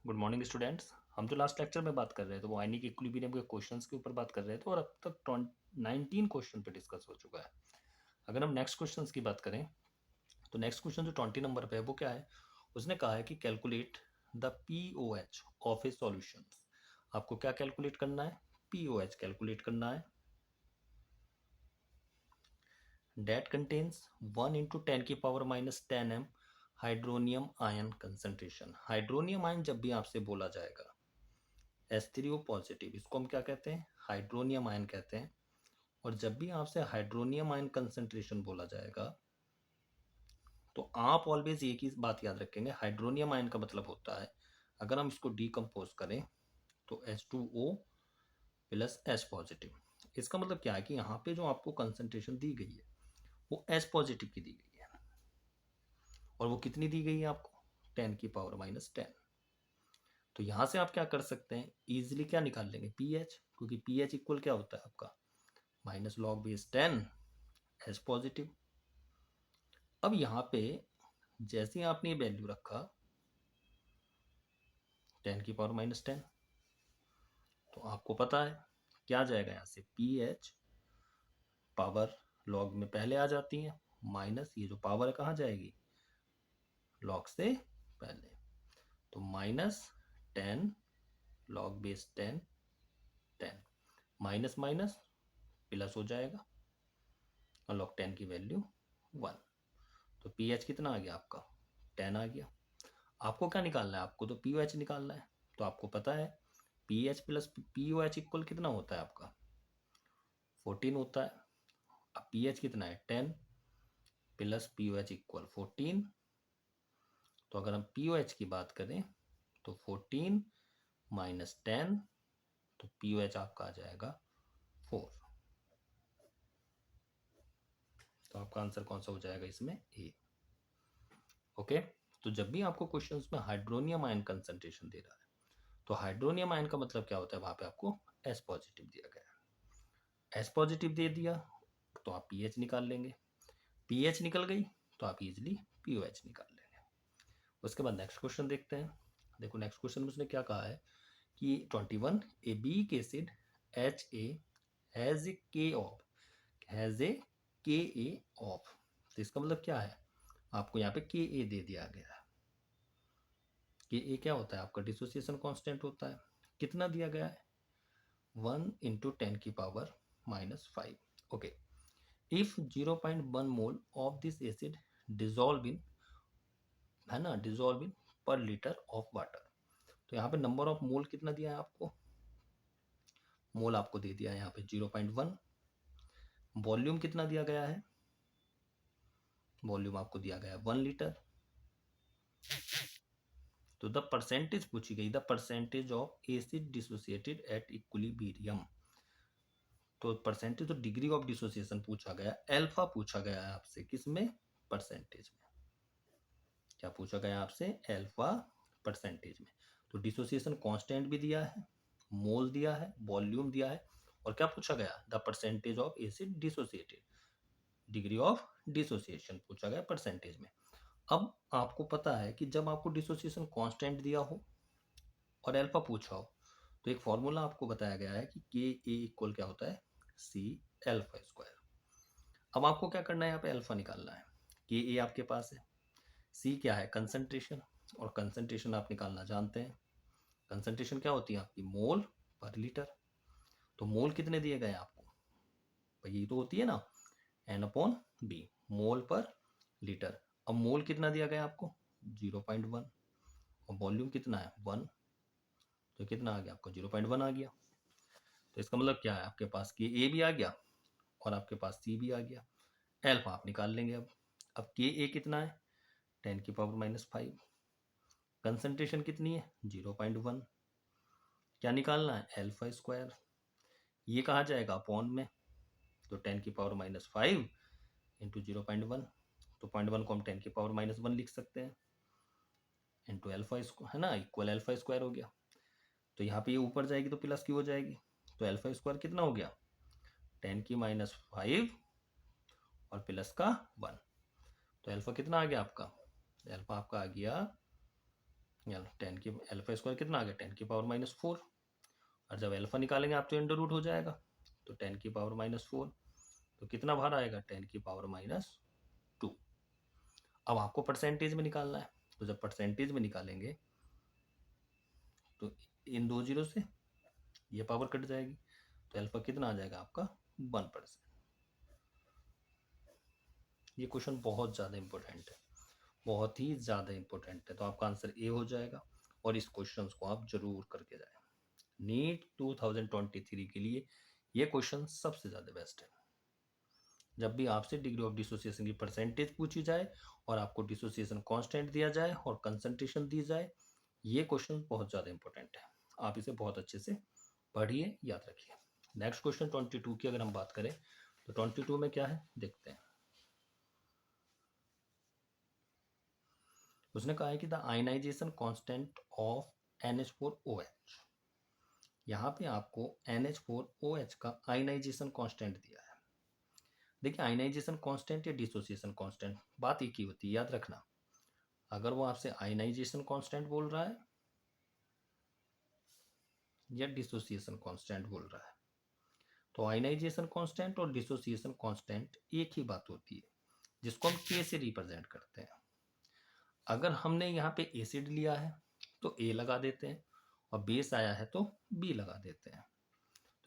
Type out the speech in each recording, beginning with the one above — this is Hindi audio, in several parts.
Good morning students. हम जो लास्ट लेक्चर में बात कर रहे थे वो आयनिक इक्विलिब्रियम के क्वेश्चंस के ऊपर बात कर रहे थे और अब तक 19 क्वेश्चन पे डिस्कस हो चुका है। अगर हम नेक्स्ट क्वेश्चंस की बात करें तो नेक्स्ट क्वेश्चन जो 20 नंबर पे है वो क्या है। उसने कहा है कि calculate the pOH of A solution. आपको क्या कैलकुलेट करना है? पीओएच कैलकुलेट करना है। Date contains 1 into 10⁻⁻10 m hydronium ion concentration. Hydronium ion जब भी आपसे बोला जाएगा H3O पॉजिटिव, इसको हम क्या कहते हैं? हाइड्रोनियम आयन कहते हैं। और जब भी आपसे हाइड्रोनियम आयन कंसंट्रेशन बोला जाएगा तो आप ऑलवेज एक ही बात याद रखेंगे, हाइड्रोनियम आयन का मतलब होता है अगर हम इसको डीकम्पोज करें तो H2O प्लस H पॉजिटिव। इसका मतलब क्या है कि यहाँ पे जो आपको कंसंट्रेशन दी गई है वो H पॉजिटिव की दी गई है। और वो कितनी दी गई है आपको? 10⁻⁻10। तो यहां से आप क्या कर सकते हैं, इजिली क्या निकाल लेंगे? पीएच, क्योंकि पीएच इक्वल क्या होता है आपका? -log⁻10 H positive. अब यहाँ पे जैसे ही आपने वैल्यू रखा 10⁻⁻10 तो आपको पता है क्या जाएगा यहाँ से? पीएच पावर लॉग में पहले आ जाती है, माइनस ये जो पावर कहाँ जाएगी? लॉग से पहले। तो -10 log⁻10 10 माइनस माइनस प्लस हो जाएगा और log 10 की वैल्यू 1। तो पीएच कितना आ गया आपका? 10 आ गया। आपको क्या निकालना है? आपको तो पीओएच निकालना है। तो आपको पता है पीएच प्लस पीओएच इक्वल कितना होता है आपका? 14 होता है। अब पीएच कितना है? 10 प्लस पीओएच इक्वल 14। तो अगर हम पीओएच की बात करें तो 14 माइनस 10, तो पीओएच आपका आ जाएगा 4। तो आपका आंसर कौन सा हो जाएगा इसमें? ए। ओके। तो जब भी आपको क्वेश्चंस में हाइड्रोनियम आयन कंसंट्रेशन दे रहा है तो हाइड्रोनियम आयन का मतलब क्या होता है? वहां पे आपको एस पॉजिटिव दिया गया है। एस पॉजिटिव दे दिया तो आप पीएच निकाल लेंगे। पीएच निकल गई तो आप इजिली पीओएच निकाल लेंगे। उसके बाद नेक्स्ट क्वेश्चन देखते हैं। देखो नेक्स्ट क्वेश्चन में उसने क्या कहा है कि 21 a weak acid H a has a K of has a के ए ऑफ। तो इसका मतलब क्या है? आपको यहाँ पे के ए दे दिया गया है। के ए क्या होता है आपका? डिसोसिएशन कांस्टेंट होता है। कितना दिया गया है? 1 into 10⁻⁻5। Okay. If 0.1 mole of this acid dissolve in, है ना, डिजोल्व इन पर लीटर ऑफ वाटर। तो यहाँ पे नंबर ऑफ मोल कितना दिया है आपको? मोल आपको दे दिया है यहाँ पे 0.1। वॉल्यूम कितना दिया गया है? वॉल्यूम आपको दिया गया है 1 लीटर। तो द परसेंटेज पूछी गई, the percentage of acid dissociated at equilibrium. तो परसेंटेज तो डिग्री ऑफ डिसोसिएशन पूछा गया, अल्फा पूछा गया है आपसे, किसमें? परसेंटेज में। क्या पूछा गया आपसे? अल्फा परसेंटेज में। तो डिसोसिएशन कांस्टेंट भी दिया है, मोल दिया है, वॉल्यूम दिया है, और क्या पूछा गया? The percentage of acid dissociated, degree of dissociation पूछा गया परसेंटेज में। अब आपको पता है कि जब आपको डिसोसिएशन कांस्टेंट दिया हो और अल्फा पूछा हो तो एक फॉर्मूला आपको बताया गया है कि के ए इक्वल क्या होता है? C alpha square. अब आपको क्या करना है? यहाँ पे अल्फा निकालना है। के ए आपके पास है, सी क्या है? कंसंट्रेशन, और कंसंट्रेशन आप निकालना जानते हैं। कंसंट्रेशन क्या होती है आपकी? मोल पर लीटर। तो मोल कितने दिए गए आपको? भाई ये तो होती है ना एन अपॉन बी, मोल पर लीटर। अब मोल कितना दिया गया आपको? 0.1। और वॉल्यूम कितना है? 1। तो कितना आ गया आपको? 0.1 आ गया। तो इसका मतलब क्या है? आपके पास के ए भी आ गया और आपके पास सी भी आ गया। एल्फा आप निकाल लेंगे। अब के ए कितना है? 10⁻⁻5। कंसंट्रेशन कितनी है? 0.1। क्या निकालना है? Alpha square. ये कहाँ जाएगा? अपॉन में। तो 10⁻⁻5 इंटू 0.1। तो 0.1 को हम 10⁻⁻1 लिख सकते हैं इंटू अल्फा स्क्वायर, है ना, इक्वल अल्फा स्क्वायर हो गया। तो यहाँ पे ये ऊपर जाएगी तो प्लस की हो जाएगी। तो अल्फा स्क्वायर कितना हो गया? 10⁻⁵ और प्लस का 1। तो अल्फा कितना आ गया आपका? अल्फा आपका आ गया टेन की अल्फा स्क्वायर कितना आ गया 10⁻⁴। और जब अल्फा निकालेंगे आप तो अंडर रूट हो जाएगा, तो 10⁻⁴ तो कितना बाहर आएगा 10⁻²। अब आपको परसेंटेज में निकालना है, तो जब परसेंटेज में निकालेंगे तो इन दो जीरो से ये पावर कट जाएगी, तो अल्फा कितना आ जाएगा आपका 1%। ये क्वेश्चन बहुत ज़्यादा इंपॉर्टेंट है, बहुत ही ज़्यादा इंपॉर्टेंट है, तो आपका आंसर ए हो जाएगा। और इस क्वेश्चन को आप जरूर करके जाए। नीट 2023 के लिए ये क्वेश्चन सबसे ज़्यादा बेस्ट है। जब भी आपसे डिग्री ऑफ डिसोसिएशन की परसेंटेज पूछी जाए और आपको डिसोसिएशन कांस्टेंट दिया जाए और कंसंट्रेशन दी जाए, ये क्वेश्चन बहुत ज़्यादा इंपॉर्टेंट है। आप इसे बहुत अच्छे से पढ़िए, याद रखिए। नेक्स्ट क्वेश्चन 22 की अगर हम बात करें तो 22 में क्या है देखते हैं। उसने कहा है कि the ionization constant of NH4OH। यहाँ पे आपको NH4OH का आयनाइजेशन कांस्टेंट दिया है। देखिए आयनाइजेशन कांस्टेंट या डिसोसिएशन कांस्टेंट बात एक ही होती है, याद रखना। अगर वो आपसे आयनाइजेशन कांस्टेंट बोल रहा है या डिसोसिएशन कांस्टेंट बोल रहा है, तो आयनाइजेशन कांस्टेंट और डिसोसिएशन कांस्टेंट एक ही बात होती है, जिसको हम K से रिप्रेजेंट करते हैं। अगर हमने यहाँ पे एसिड लिया है तो A लगा देते हैं, और बेस आया है तो B लगा देते हैं।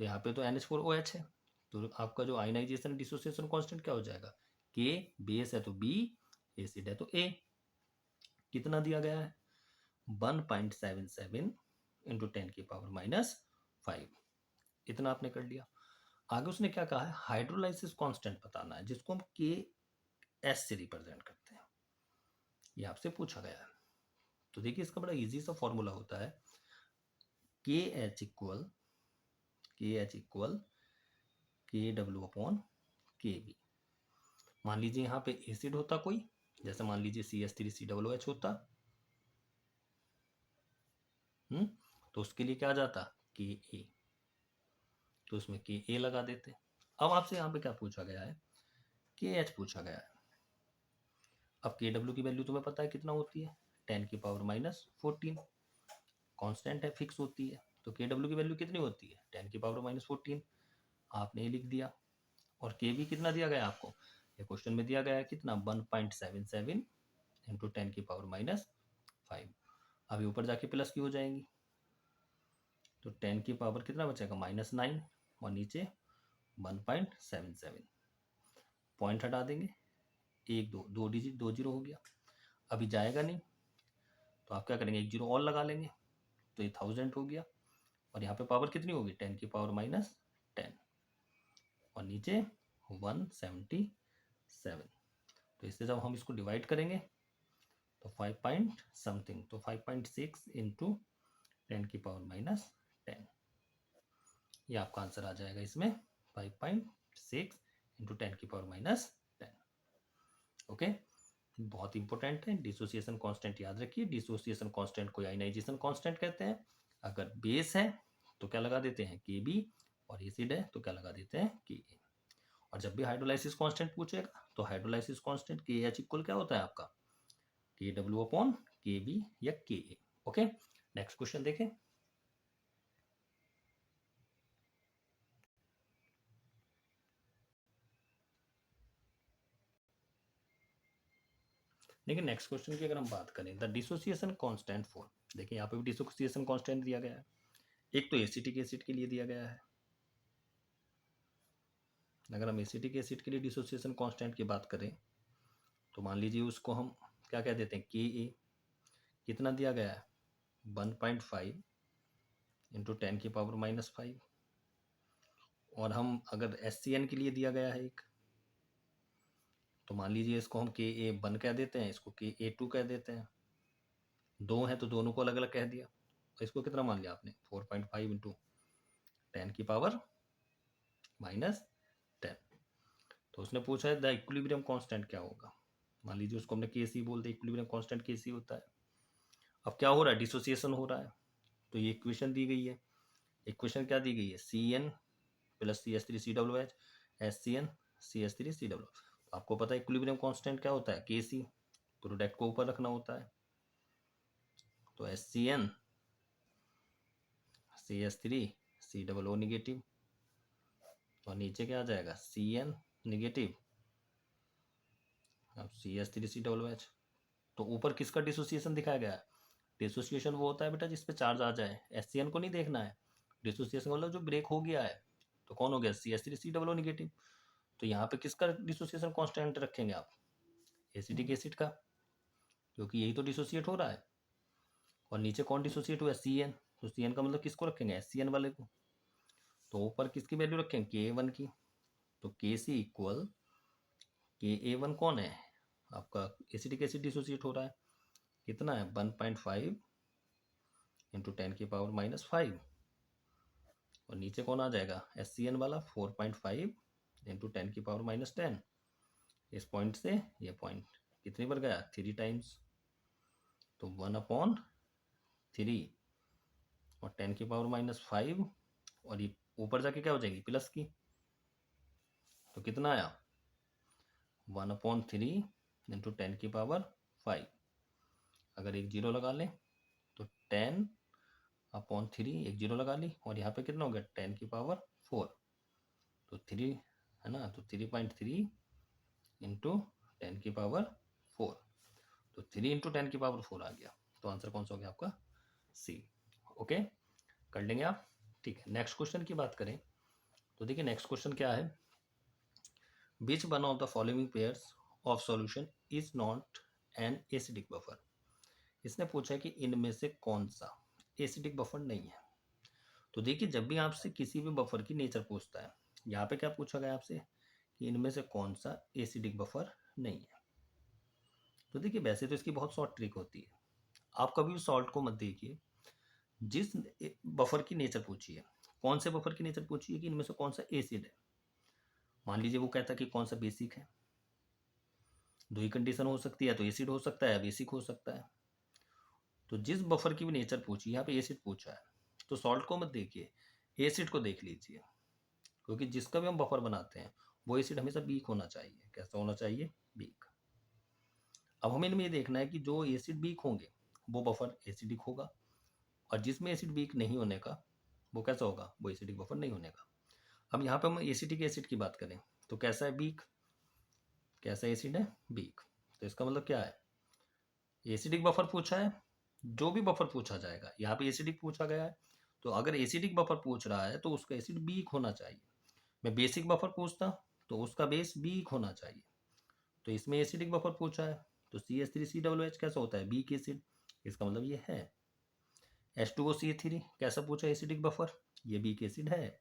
तो यहाँ पे तो NH4OH है, तो आपका जो आयनाइजेशन डिसोसिएशन कांस्टेंट क्या हो जाएगा K, बेस है तो B, एसिड है तो A। कितना दिया गया है 1.77 इंटू 10⁻⁵। इतना आपने कर लिया। आगे उसने क्या कहा है हाइड्रोलाइसिस कांस्टेंट बताना है, जिसको हम KS से रिप्रेजेंट करते हैं। ये आपसे पूछा गया है। तो देखिए इसका बड़ा इजी सा फॉर्मूला होता है KH इक्वल KW/KB। मान लीजिए यहाँ पे एसिड होता कोई, जैसे मान लीजिए CH3COOH होता, तो उसके लिए क्या आ जाता Ka, तो उसमें Ka लगा देते। अब आपसे यहाँ पे क्या पूछा गया है KH पूछा गया है। अब KW की वैल्यू तुम्हें पता है कितना होती है 10⁻⁴। कांस्टेंट है, फिक्स होती है, तो KW की वैल्यू कितनी होती है 10⁻⁴। आपने ये लिख दिया। और KB कितना दिया गया आपको, ये क्वेश्चन में दिया गया है कितना 1.77 इंटू 10⁻⁵। अभी ऊपर जाके प्लस की हो जाएंगी, तो 10 की पावर कितना बचेगा -9, और नीचे 1.77। पॉइंट हटा देंगे, एक दो डिजिट 2 जीरो हो गया। अभी जाएगा नहीं, तो आप क्या करेंगे एक जीरो और लगा लेंगे, तो ये 1000 हो गया। और यहाँ पे पावर कितनी होगी 10⁻⁻10, और नीचे 177। तो इससे जब हम इसको डिवाइड करेंगे तो 5 पॉइंट समथिंग, तो 5.6 इंटू 10⁻⁻10, ये आपका आंसर आ जाएगा इसमें 5.6 इंटू 10⁻⁻10। ओके, बहुत इंपॉर्टेंट है। डिसोसिएशन कांस्टेंट याद रखिए, डिसोसिएशन कांस्टेंट को आयनाइजेशन कांस्टेंट कहते हैं। अगर बेस है तो क्या लगा देते हैं KB, और एसिड है तो क्या लगा देते हैं Ka। और जब भी हाइड्रोलाइसिस कांस्टेंट पूछेगा तो हाइड्रोलाइसिस कांस्टेंट KH इक्वल क्या होता है आपका KW/KB या Ka। ओके, नेक्स्ट क्वेश्चन देखें। देखिए नेक्स्ट क्वेश्चन की अगर हम बात करें द डिसोसिएशन कांस्टेंट फॉर, देखिए यहाँ पे भी डिसोसिएशन कांस्टेंट दिया गया है। एक तो एसिटिक एसिड के लिए दिया गया है। अगर हम एसिटिक एसिड के लिए डिसोसिएशन कांस्टेंट की बात करें तो मान लीजिए उसको हम क्या कह देते हैं Ka। कितना दिया गया है 1.5 इंटू 10⁻⁻5। और हम अगर SCN के लिए दिया गया है एक, तो मान लीजिए इसको हम Ka1 कह देते हैं, इसको Ka2 कह देते हैं। दो है तो दोनों को अलग अलग कह दिया। इसको कितना मान लिया आपने 4.5 इंटू 10⁻⁻10। तो उसने पूछा है द इक्विलिब्रियम कांस्टेंट क्या होगा। मान लीजिए उसको हमने Kc बोल दिया, इक्विलिब्रियम कांस्टेंट Kc होता है। अब क्या हो रहा है डिसोसिएशन हो रहा है, तो ये इक्वेशन दी गई है। इक्वेशन क्या दी गई है Cn plus CH3COOH SCN CH3COOH। आपको पता है इक्विलिब्रियम कांस्टेंट क्या होता है Kc, प्रोडक्ट को ऊपर रखना होता है। तो HCN CH3 COO निगेटिव, और नीचे क्या आ जाएगा CN निगेटिव, अब CH3COOH। तो ऊपर किसका डिसोसिएशन दिखाया गया है? डिसोसिएशन वो होता है बेटा जिसपे चार्ज आ जाए, HCN को नहीं देखना है। डिसोसिएशन मतलब जो ब्रेक हो गया है, तो कौन हो गया CH3COO निगेटिव। तो यहाँ पे किसका डिसोसिएशन कांस्टेंट रखेंगे आप? एसिटिक एसिड का, क्योंकि यही तो डिसोसिएट हो रहा है। और नीचे कौन डिसोसिएट हुआ है? CN। तो CN का मतलब किसको रखेंगे? HCN वाले को। तो ऊपर किसकी वैल्यू रखेंगे? Ka1 की। तो Kc इक्वल Ka1 कौन है आपका? एसिटिक एसिड डिसोसिएट हो रहा है, कितना है 1.5 इंटू 10⁻⁻5, और नीचे कौन आ जाएगा HCN वाला 4.5 इंटू 10⁻10। इस पॉइंट से ये पॉइंट कितनी बार गया? 3 टाइम्स, तो 1/3 और 10⁻5, और ये ऊपर जाके क्या हो जाएगी प्लस की, तो कितना आया 1/3 इंटू 10⁻5। अगर एक जीरो लगा लें तो 10/3 एक जीरो लगा ली, और यहाँ पे कितना हो गया 10⁻4, तो 3 है ना, तो 3.3 इंटू 10⁻4, तो 3 इंटू 10⁻4 आ गया। तो आंसर कौन सा हो गया आपका? सी। ओके, कर लेंगे आप। ठीक है, नेक्स्ट क्वेश्चन की बात करें तो देखिए नेक्स्ट क्वेश्चन क्या है, which one of the following pairs of solution is not an acidic buffer. इसने पूछा है कि इनमें से कौन सा एसिडिक बफर नहीं है। तो देखिए जब भी आपसे किसी भी बफर की नेचर पूछता है, यहाँ पे क्या पूछा गया आपसे कि इनमें से कौन सा एसिडिक बफर नहीं है। तो देखिए वैसे तो इसकी बहुत शॉर्ट ट्रिक होती है, आप कभी भी सॉल्ट को मत देखिए, जिस बफर की नेचर पूछी है, कौन से बफर की नेचर पूछी है कि इनमें से कौन सा एसिड है। मान लीजिए वो कहता है कि कौन सा बेसिक है, दो ही कंडीशन हो सकती है, तो एसिड हो सकता है या बेसिक हो सकता है। तो जिस बफर की भी नेचर पूछी, यहाँ पे एसिड पूछा है, तो सॉल्ट को मत देखिए, एसिड को देख लीजिए, क्योंकि जिसका भी हम बफर बनाते हैं वो एसिड हमेशा वीक होना चाहिए। कैसा होना चाहिए? वीक। अब हमें इनमें ये देखना है कि जो एसिड वीक होंगे वो बफर एसिडिक होगा, और जिसमें एसिड वीक नहीं होने का वो कैसा होगा? वो एसिडिक बफर नहीं होने का। अब यहाँ पे हम एसिटिक एसिड की बात करें तो कैसा है? वीक। कैसा एसिड है? वीक। तो इसका मतलब क्या है? एसिडिक बफर पूछा है, जो भी बफर पूछा जाएगा, यहाँ पे एसिडिक पूछा गया है, तो अगर एसिडिक बफर पूछ रहा है तो उसका एसिड वीक होना चाहिए। मैं बेसिक बफर पूछता तो उसका बेस वीक होना चाहिए। तो इसमें एसिडिक बफर पूछा है, तो CH3COOH कैसा होता है? Weak acid. इसका मतलब ये है। H2OCH3 कैसा पूछा एसिडिक बफर? ये वीक एसिड है।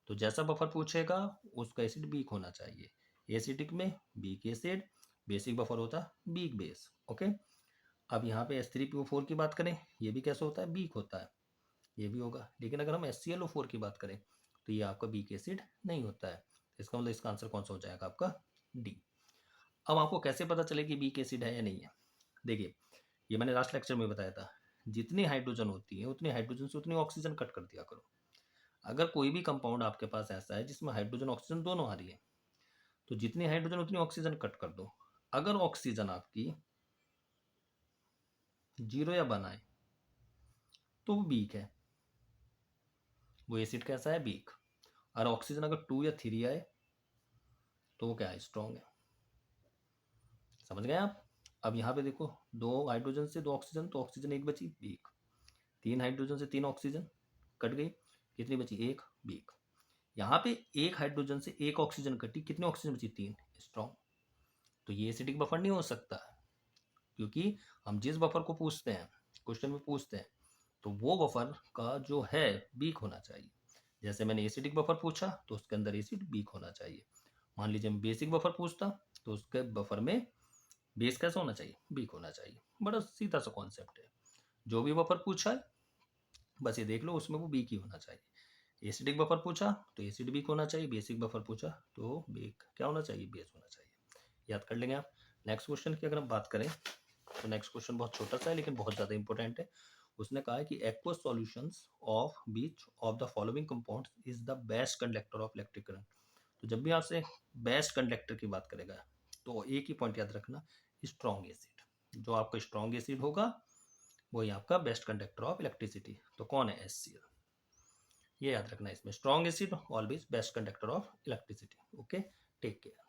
तो जैसा बफर पूछेगा उसका एसिड वीक होना चाहिए। एसिडिक में वीक एसिड, बेसिक बफर होता है वीक बेस। ओके, अब यहाँ पे H3PO4 की बात करें, ये भी कैसा होता है? वीक होता है, ये भी होगा। लेकिन अगर हम HClO4 की बात करें तो ये आपका वीक एसिड नहीं होता है। इसका मतलब इसका आंसर कौन सा हो जाएगा आपका? डी। अब आपको कैसे पता चले कि वीक एसिड है या नहीं है? देखिए ये मैंने लास्ट लेक्चर में बताया था, जितनी हाइड्रोजन होती है उतनी हाइड्रोजन से उतनी ऑक्सीजन कट कर दिया करो। अगर कोई भी कंपाउंड आपके पास ऐसा है जिसमें हाइड्रोजन ऑक्सीजन दोनों आ रही है, तो जितनी हाइड्रोजन उतनी ऑक्सीजन कट कर दो। अगर ऑक्सीजन आपकी 0 या 1 आए तो वो वीक है, वो एसिड कैसा है? वीक। और ऑक्सीजन अगर 2 या 3 आए तो वो क्या है? स्ट्रॉन्ग है। समझ गए आप? अब यहाँ पे देखो, 2 हाइड्रोजन से 2 ऑक्सीजन, तो ऑक्सीजन एक बची, वीक। 3 हाइड्रोजन से 3 ऑक्सीजन कट गई, कितनी बची? एक, वीक। यहाँ पे 1 हाइड्रोजन से 1 ऑक्सीजन कटी, कितनी ऑक्सीजन बची? 3, स्ट्रॉन्ग। तो ये एसिडिक बफर नहीं हो सकता, क्योंकि हम जिस बफर को पूछते हैं, क्वेश्चन में पूछते हैं, तो वो बफर का जो है वीक होना चाहिए। जैसे मैंने एसिडिक बफर पूछा तो उसके अंदर एसिड वीक होना चाहिए। मान लीजिए मैं बेसिक बफर पूछता तो उसके बफर में बेस कैसा होना चाहिए? वीक होना चाहिए। बड़ा सीधा सा कॉन्सेप्ट है, जो भी बफर पूछा है बस ये देख लो उसमें वो वीक ही होना चाहिए। एसिडिक बफर पूछा तो एसिड वीक होना चाहिए, बेसिक बफर पूछा तो वीक क्या होना चाहिए? बेस होना चाहिए। याद कर लेंगे आप। नेक्स्ट क्वेश्चन की अगर हम बात करें तो नेक्स्ट क्वेश्चन बहुत छोटा सा है लेकिन बहुत ज़्यादा इंपॉर्टेंट है। उसने कहा है कि aqueous solutions of beach of the following compounds is the best conductor of electric current. तो जब भी आपसे बेस्ट कंडक्टर की बात करेगा तो एक ही पॉइंट याद रखना, स्ट्रॉन्ग एसिड। जो आपका स्ट्रॉन्ग एसिड होगा वही आपका बेस्ट कंडक्टर ऑफ इलेक्ट्रिसिटी। तो कौन है? HCl। ये याद रखना है, इसमें strong acid always best conductor of electricity. Okay, take care.